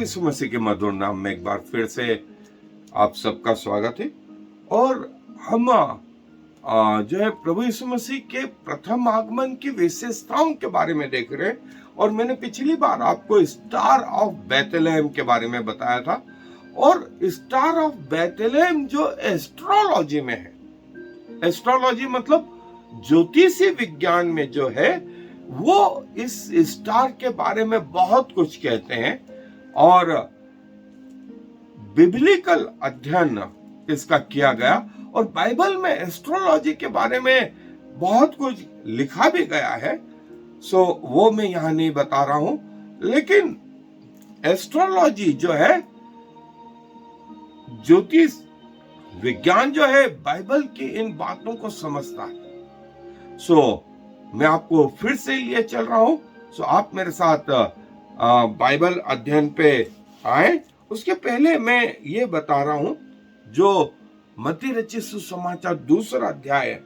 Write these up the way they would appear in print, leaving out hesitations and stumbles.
यीशु मसीह के मधुर नाम में एक बार फिर से आप सबका स्वागत है। और हम जो है प्रभु यीशु मसीह के प्रथम आगमन की विशेषताओं के बारे में देख रहे हैं। और मैंने पिछली बार आपको स्टार ऑफ बेथलेहम के बारे में बताया था। और स्टार ऑफ बेथलेहम जो एस्ट्रोलॉजी में है, एस्ट्रोलॉजी मतलब ज्योतिषी विज्ञान में जो है, वो इस स्टार के बारे में बहुत कुछ कहते हैं। और बिब्लिकल अध्ययन इसका किया गया और बाइबल में एस्ट्रोलॉजी के बारे में बहुत कुछ लिखा भी गया है। सो वो मैं यहां नहीं बता रहा हूं, लेकिन एस्ट्रोलॉजी जो है, ज्योतिष विज्ञान जो है, बाइबल की इन बातों को समझता है। सो मैं आपको फिर से लिए चल रहा हूं। सो आप मेरे साथ बाइबल अध्ययन पे आए। उसके पहले मैं ये बता रहा हूं, जो मत्ती रचित सुसमाचार 2 अध्याय है,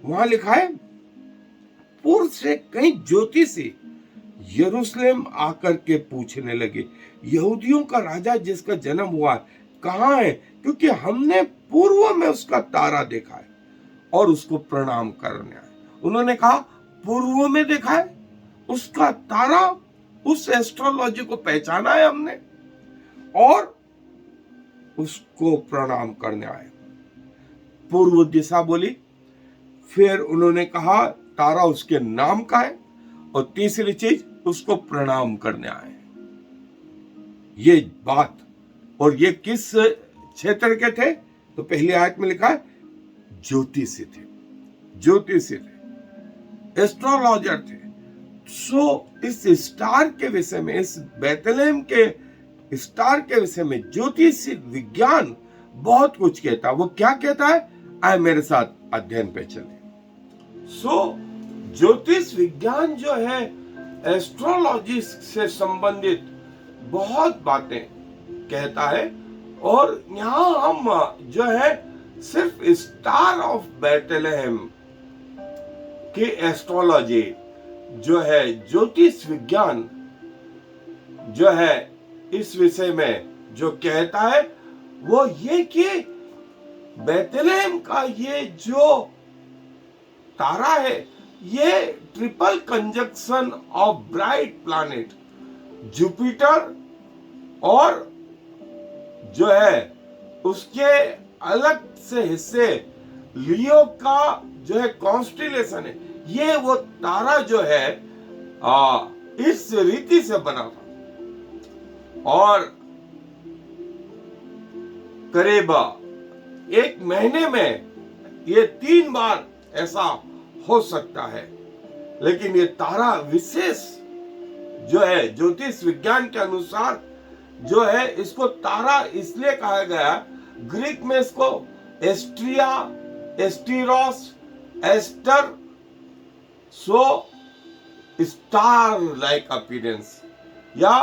वहां लिखा है, पूर्व से कई ज्योतिषी यरूशलेम आकर के पूछने लगे, यहूदियों का राजा जिसका जन्म हुआ कहाँ है? क्योंकि हमने पूर्व में उसका तारा देखा है और उसको प्रणाम करने आए। उन्होंने कहा, पूर्व में देखा है उसका तारा, उस एस्ट्रोलॉजी को पहचाना है हमने और उसको प्रणाम करने आए। पूर्व दिशा बोली। फिर उन्होंने कहा तारा उसके नाम का है, और तीसरी चीज उसको प्रणाम करने आए। ये बात, और ये किस क्षेत्र के थे? तो पहली आयत में लिखा है ज्योतिषी थे, ज्योतिषी थे, एस्ट्रोलॉजर थे। सो इस स्टार के विषय में, इस बेथलेहम के स्टार के विषय में ज्योतिषी विज्ञान बहुत कुछ कहता है। वो क्या कहता है, आए मेरे साथ अध्ययन पे चले। सो ज्योतिष विज्ञान जो है, एस्ट्रोलॉजी से संबंधित बहुत बातें कहता है। और यहाँ हम जो है सिर्फ स्टार ऑफ बेथलेहम की एस्ट्रोलॉजी जो है, ज्योतिष विज्ञान जो है, इस विषय में जो कहता है वो ये कि बेथलेहम का ये जो तारा है, ये triple conjunction of bright planet Jupiter और जो है उसके अलग से हिस्से लियो का जो है कॉन्स्टिलेशन है, ये वो तारा जो है इस रीति से बना था। और करीब 1 महीने में ये 3 बार ऐसा हो सकता है। लेकिन ये तारा विशेष जो है, ज्योतिष विज्ञान के अनुसार जो है, इसको तारा इसलिए कहा गया, ग्रीक में इसको Astria, एस्टिरोस, ester, so star like appearance, या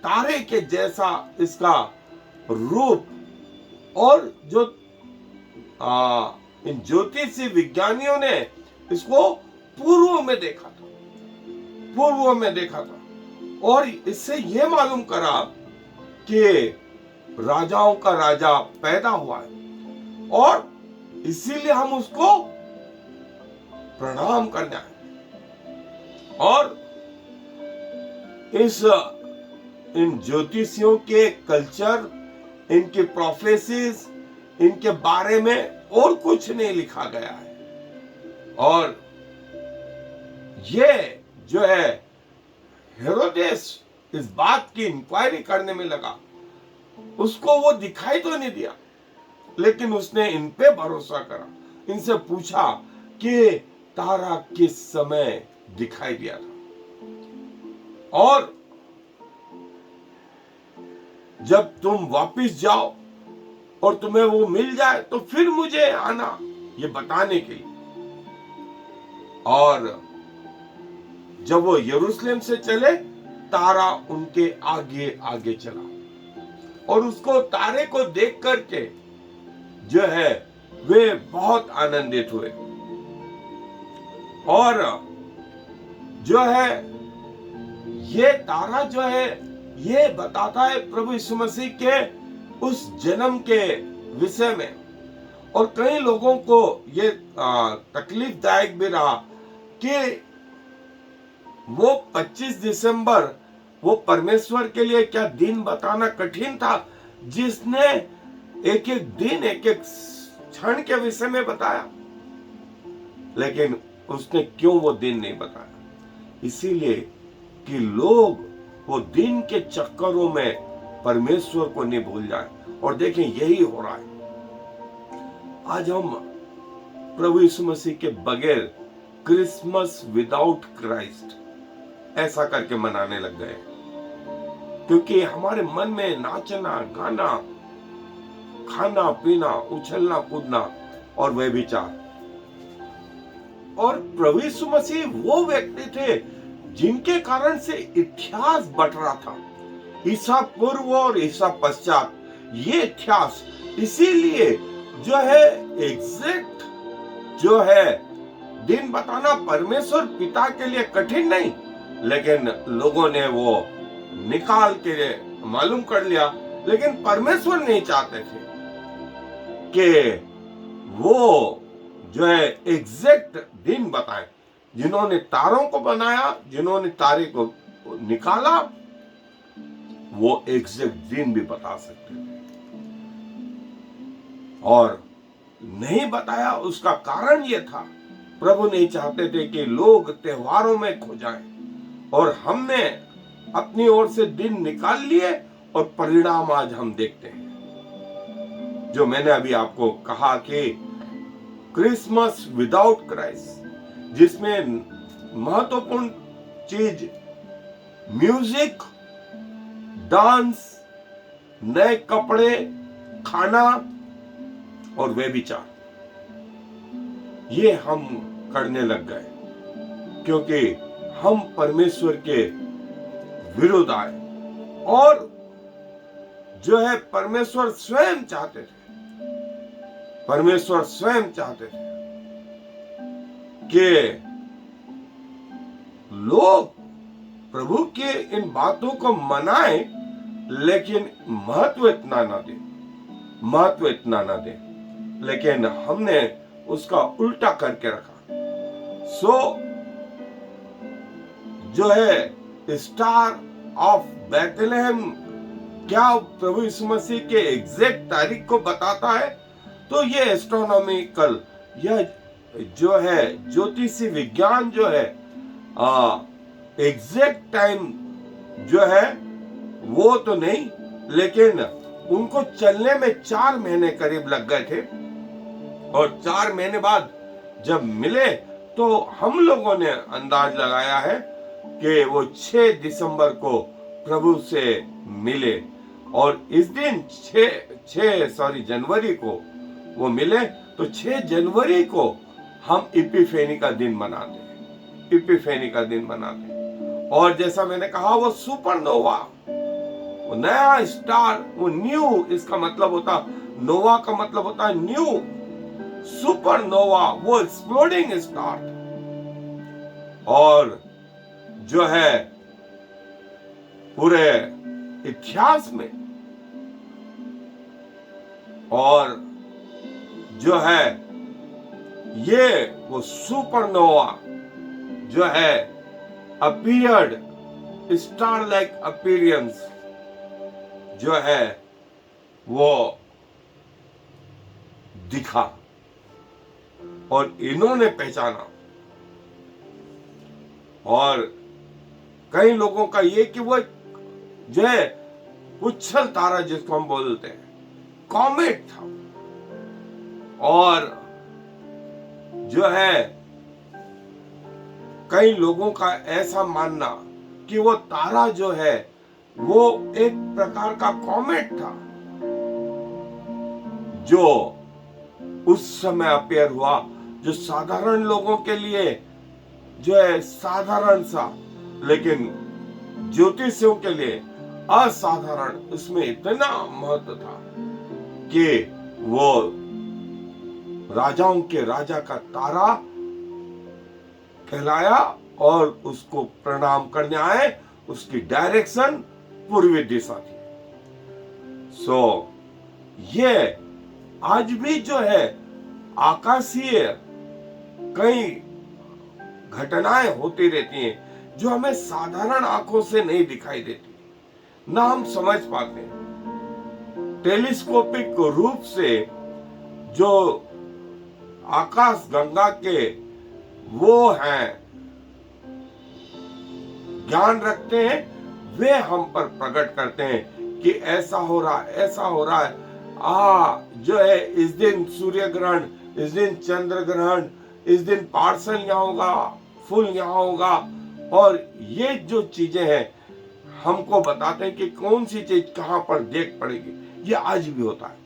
तारे के जैसा इसका रूप। और जो इन ज्योतिषी विज्ञानियों ने इसको पूर्व में देखा था, पूर्व में देखा था, और इससे यह मालूम करा कि राजाओं का राजा पैदा हुआ है और इसीलिए हम उसको प्रणाम करना है। और इन ज्योतिषियों के कल्चर, इनके प्रोफेसीज, इनके बारे में और कुछ नहीं लिखा गया है। और ये जो है हेरोदेस इस बात की इंक्वायरी करने में लगा। उसको वो दिखाई तो नहीं दिया, लेकिन उसने इन पे भरोसा करा, इनसे पूछा कि तारा किस समय दिखाई दिया था, और जब तुम वापस जाओ और तुम्हें वो मिल जाए तो फिर मुझे आना ये बताने के लिए। और जब वो यरूशलेम से चले, तारा उनके आगे आगे चला, और उसको, तारे को देख करके जो है वे बहुत आनंदित हुए। और जो है ये तारा जो है ये बताता है प्रभु यीशु मसीह के उस जन्म के विषय में। और कई लोगों को ये तकलीफदायक भी रहा कि वो 25 दिसंबर वो परमेश्वर के लिए क्या दिन बताना कठिन था, जिसने एक एक दिन एक एक क्षण के विषय में बताया, लेकिन उसने क्यों वो दिन नहीं बताया? इसीलिए कि लोग वो दिन के चक्करों में परमेश्वर को नहीं भूल जाए। और देखें, यही हो रहा है आज। हम प्रभु यीशु मसीह के बगैर क्रिसमस विदाउट क्राइस्ट ऐसा करके मनाने लग गए, क्योंकि हमारे मन में नाचना, गाना, खाना पीना, उछलना कूदना और व्यभिचार। और प्रभु यीशु मसीह वो व्यक्ति थे जिनके कारण से इतिहास बट रहा था, ईसा पूर्व और ईसा पश्चात। ये इतिहास इसीलिए जो है एग्जैक्ट जो है दिन बताना परमेश्वर पिता के लिए कठिन नहीं, लेकिन लोगों ने वो निकाल के मालूम कर लिया। लेकिन परमेश्वर नहीं चाहते थे कि वो जो है एग्जैक्ट दिन बताएं। जिन्होंने तारों को बनाया, जिन्होंने तारे को निकाला, वो एग्जैक्ट दिन भी बता सकते थे, और नहीं बताया। उसका कारण ये था, प्रभु नहीं चाहते थे कि लोग त्योहारों में खो जाएं, और हमने अपनी ओर से दिन निकाल लिए और परिणाम आज हम देखते हैं। जो मैंने अभी आपको कहा कि क्रिसमस विदाउट क्राइस्ट, जिसमें महत्वपूर्ण चीज म्यूजिक, डांस, नए कपड़े, खाना और व्यभिचार, ये हम करने लग गए, क्योंकि हम परमेश्वर के विरुद्ध आए। और जो है परमेश्वर स्वयं चाहते थे, परमेश्वर स्वयं चाहते थे कि लोग प्रभु के इन बातों को मनाएं, लेकिन महत्व इतना ना दे, महत्व इतना ना दे। लेकिन हमने उसका उल्टा करके रखा। सो जो है स्टार ऑफ बैथलेहम क्या प्रभु यीशु मसीह के एग्जैक्ट तारीख को बताता है? तो ये एस्ट्रोनॉमिकल, यह जो है ज्योतिषी विज्ञान जो है एग्जैक्ट टाइम जो है वो तो नहीं, लेकिन उनको चलने में 4 महीने करीब लग गए थे। और 4 महीने बाद जब मिले तो हम लोगों ने अंदाज लगाया है कि वो 6 दिसंबर को प्रभु से मिले, और इस दिन 6 जनवरी को वो मिले। तो 6 जनवरी को हम इपिफेनी का दिन मनाते हैं, इपिफेनी का दिन मनाते हैं। और जैसा मैंने कहा, वो सुपरनोवा, वो नया स्टार, वो न्यू, इसका मतलब होता, नोवा का मतलब होता है न्यू, सुपरनोवा वो एक्सप्लोडिंग स्टार। और जो है पूरे इतिहास में, और जो है ये वो सुपरनोवा जो है अपीयर्ड, स्टार लाइक अपीयरेंस जो है वो दिखा, और इन्होंने पहचाना। और कई लोगों का ये कि वो जो है उच्छल तारा जिसको हम बोलते हैं, कॉमेट था। और जो है कई लोगों का ऐसा मानना कि वो तारा जो है वो एक प्रकार का कॉमेट था जो उस समय अपीयर हुआ, जो साधारण लोगों के लिए जो है साधारण सा, लेकिन ज्योतिषियों के लिए असाधारण, उसमें इतना महत्व था कि वो राजाओं के राजा का तारा कहलाया, और उसको प्रणाम करने आए। उसकी डायरेक्शन पूर्वी दिशा थी। सो ये आज भी जो है आकाशीय कई घटनाएं होती रहती हैं जो हमें साधारण आंखों से नहीं दिखाई देती, ना हम समझ पाते हैं। टेलीस्कोपिक रूप से जो आकाश गंगा के वो हैं ज्ञान रखते हैं, वे हम पर प्रकट करते हैं कि ऐसा हो रहा है, ऐसा हो रहा है। जो है इस दिन सूर्य ग्रहण, इस दिन चंद्र ग्रहण, इस दिन पार्सल यहाँ होगा, फुल यहाँ होगा। और ये जो चीजें हैं हमको बताते हैं कि कौन सी चीज कहां पर देख पड़ेगी। ये आज भी होता है।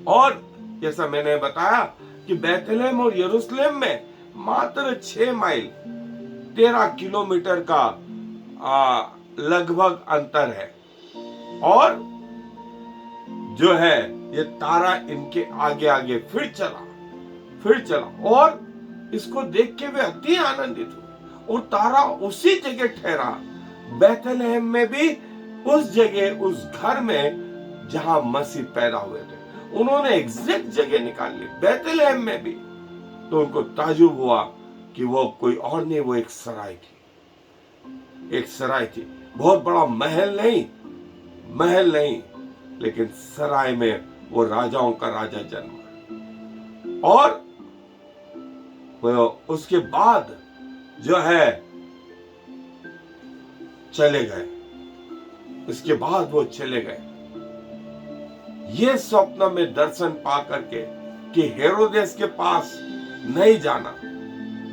और जैसा मैंने बताया कि बेथलेहम और यरूशलेम में मात्र 6 माइल 13 किलोमीटर का लगभग अंतर है। और जो है ये तारा इनके आगे आगे फिर चला और इसको देख के वे अति आनंदित हुए। और तारा उसी जगह ठहरा, बेथलेहम में भी उस जगह, उस घर में जहां मसीह पैदा हुए थे। उन्होंने एग्जैक्ट जगह निकाल ली, बेथलेहम में भी। तो उनको ताजुब हुआ कि वो कोई और नहीं, वो एक सराय थी, एक सराय थी। बहुत बड़ा महल नहीं, लेकिन सराय में वो राजाओं का राजा जन्मा। और वो उसके बाद जो है चले गए, उसके बाद वो चले गए ये स्वप्न में दर्शन पा करके कि हेरोदेस के पास नहीं जाना,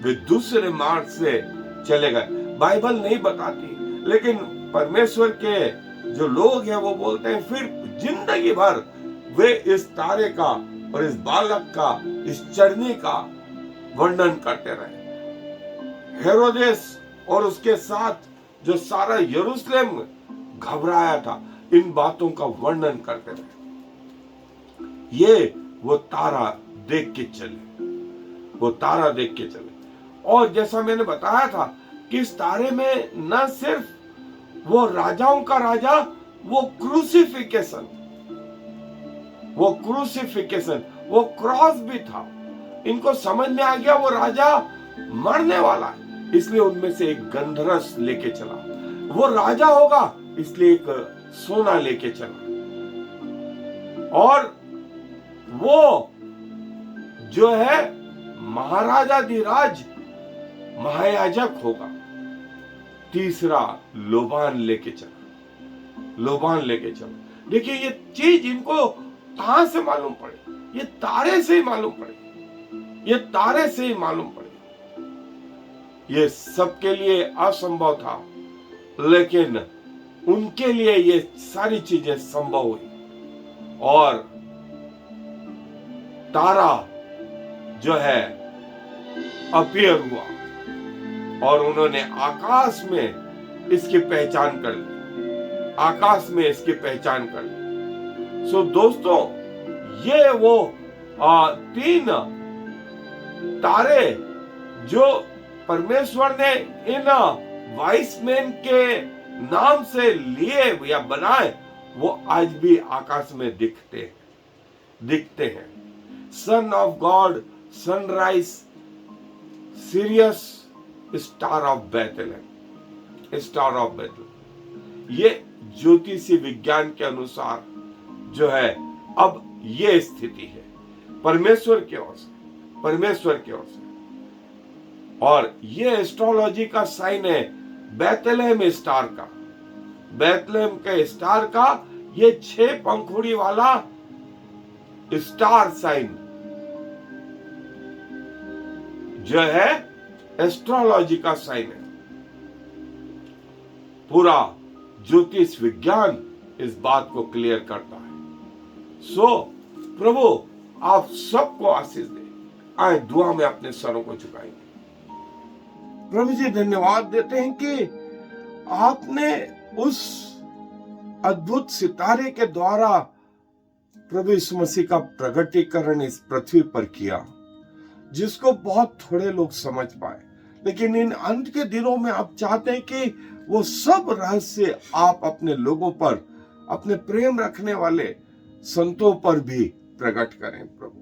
वे दूसरे मार्ग से चले गए। बाइबल नहीं बताती, लेकिन परमेश्वर के जो लोग हैं वो बोलते हैं फिर जिंदगी भर वे इस तारे का और इस बालक का, इस चढ़ने का वर्णन करते रहे। हेरोदेस और उसके साथ जो सारा यरूशलेम घबराया था, इन बातों का वर्णन करते रहे। ये वो तारा देख के चले। और जैसा मैंने बताया था कि इस तारे में न सिर्फ वो राजाओं का राजा, वो क्रूसिफिकेशन, वो क्रॉस भी था। इनको समझ में आ गया वो राजा मरने वाला है, इसलिए उनमें से एक गंधरस लेके चला। वो राजा होगा, इसलिए एक सोना लेके चला। और वो जो है महाराजाधिराज महायाजक होगा। तीसरा लोबान लेके चला। देखिए ये चीज इनको कहां से मालूम पड़े? ये तारे से ही मालूम पड़े। ये सबके लिए असंभव था, लेकिन उनके लिए ये सारी चीजें संभव हुई। और तारा जो है अपीयर हुआ और उन्होंने आकाश में इसकी पहचान कर ली। सो दोस्तों, ये वो 3 तारे जो परमेश्वर ने इन वाइस मैन के नाम से लिए या बनाए, वो आज भी आकाश में दिखते हैं। Son of God, sunrise, serious, star of Bethlehem. ये ज्योतिषी विज्ञान के अनुसार जो है अब ये स्थिति है परमेश्वर की ओर से। और ये एस्ट्रोलॉजी का साइन है बेथलेहम के स्टार का ये 6 पंखुड़ी वाला स्टार साइन जो है एस्ट्रोलॉजी का साइन है। पूरा ज्योतिष विज्ञान इस बात को क्लियर करता है। सो प्रभु आप सबको आशीष दे। आए दुआ में अपने सरों को झुकाएंगे। प्रभु जी धन्यवाद देते हैं कि आपने उस अद्भुत सितारे के द्वारा प्रभु यीशु मसीह का प्रगटीकरण इस पृथ्वी पर किया, जिसको बहुत थोड़े लोग समझ पाए, लेकिन इन अंत के दिनों में आप चाहते हैं कि वो सब रहस्य आप अपने लोगों पर, अपने प्रेम रखने वाले संतों पर भी प्रकट करें प्रभु।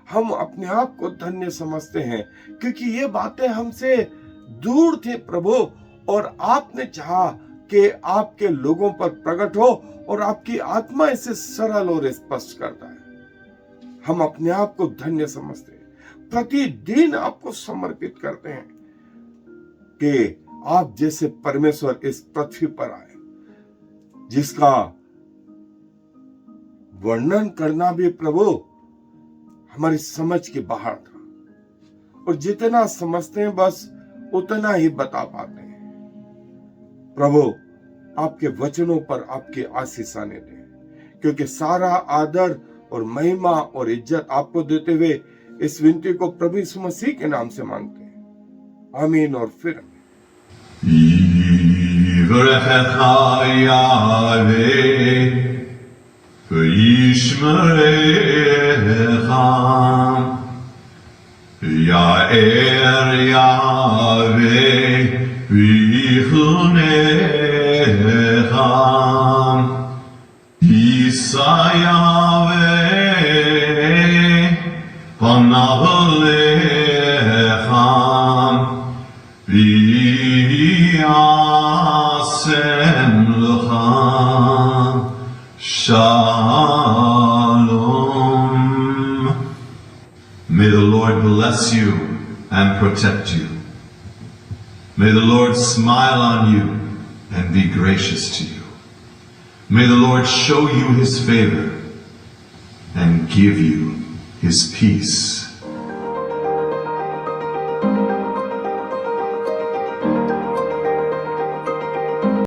हम अपने आप को धन्य समझते हैं क्योंकि ये बातें हमसे दूर थी प्रभु, और आपने चाहा कि आपके लोगों पर प्रकट हो, और आपकी आत्मा इसे सरल और स्पष्ट करता है। हम अपने आप को धन्य समझते हैं, प्रतिदिन आपको समर्पित करते हैं कि आप जैसे परमेश्वर इस पृथ्वी पर आए, जिसका वर्णन करना भी प्रभु हमारी समझ के बाहर था, और जितना समझते हैं बस उतना ही बता पाते हैं। प्रभु आपके वचनों पर आपकी आशीष आने दें, क्योंकि सारा आदर और महिमा और इज्जत आपको देते हुए इस विनती को प्रभु यीशु मसीह के नाम से मांगते हैं, आमीन और फिर Shalom. May the Lord bless you and protect you. May the Lord smile on you and be gracious to you. May the Lord show you his favor and give you his peace.